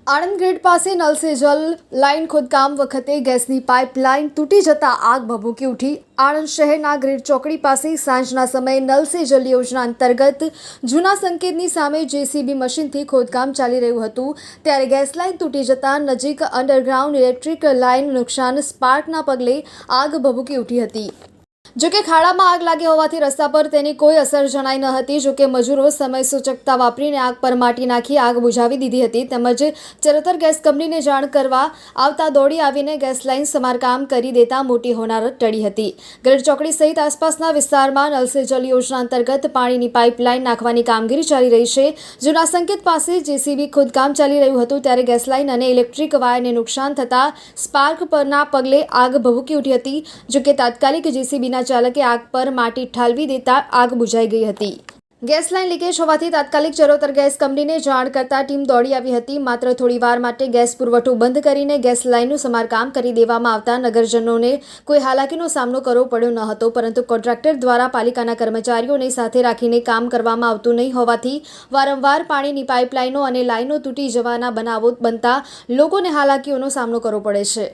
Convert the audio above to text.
Anand grid પાસે null સે જલ line ખોદકામ વખતે ગેસની પાઇપલાઇન તૂટી જતા આગ ભભૂકી ઉઠી। આણંદ શહેરના ગ્રીડ ચોકડી પાસે સાંજના સમયે નલ સે જલ યોજના અંતર્ગત જૂના સંકેતની સામે જેસીબી મશીનથી ખોદકામ ચાલી રહ્યું હતું, ત્યારે ગેસ લાઇન તૂટી જતા નજીક અંડરગ્રાઉન્ડ ઇલેક્ટ્રિક લાઇન નુકસાન સ્પાર્કના પગલે આગ ભભૂકી ઉઠી હતી। જોકે ખાડામાં આગ લાગી હોવાથી રસ્તા પર તેની કોઈ અસર જણાઈ ન હતી। જોકે મજૂરો સમય સૂચકતા વાપરીને આગ પર માટી નાખી આગ બુઝાવી દીધી હતી, તેમજ ચરોતર ગેસ કંપનીને જાણ કરવા આવતા દોડી આવીને ગેસ લાઇન સમારકામ કરી દેતા મોટી હોનારત ટળી હતી। ગ્રીડ ચોકડી સહિત આસપાસના વિસ્તારમાં નલ સે જલ યોજના અંતર્ગત પાણીની પાઇપલાઇન નાખવાની કામગીરી ચાલી રહી છે। જૂના સંકેત પાસે જેસીબી ખોદકામ ચાલી રહ્યું હતું, ત્યારે ગેસ લાઇન અને ઇલેક્ટ્રિક વાયરને નુકસાન થતા સ્પાર્ક પરના પગલે આગ ભભૂકી ઉઠી હતી। જોકે તાત્કાલિક જેસીબીના ચાલકે આગ પર માટી ઠાલવી દેતા આગ બુઝાઈ ગઈ હતી। ગેસ લાઇન લીકેજ હોવાથી તાત્કાલિક ચરોતર ગેસ કંપનીને જાણ કરતા ટીમ દોડી આવી હતી। માત્ર થોડી વાર માટે ગેસ પુરવઠો બંધ કરીને ગેસ લાઇનનું સમારકામ કરી દેવામાં આવતા નગરજનોને કોઈ હાલાકીનો સામનો કરવો પડ્યો ન હતો, પરંતુ કોન્ટ્રાક્ટર દ્વારા પાલિકાના કર્મચારીઓને સાથે રાખીને કામ કરવામાં આવતું નહીં હોવાથી વારંવાર પાણીની પાઇપલાઇનો અને લાઇનો તૂટી જવાના બનાવો બનતા લોકોને હાલાકીઓનો સામનો કરવો પડે છે।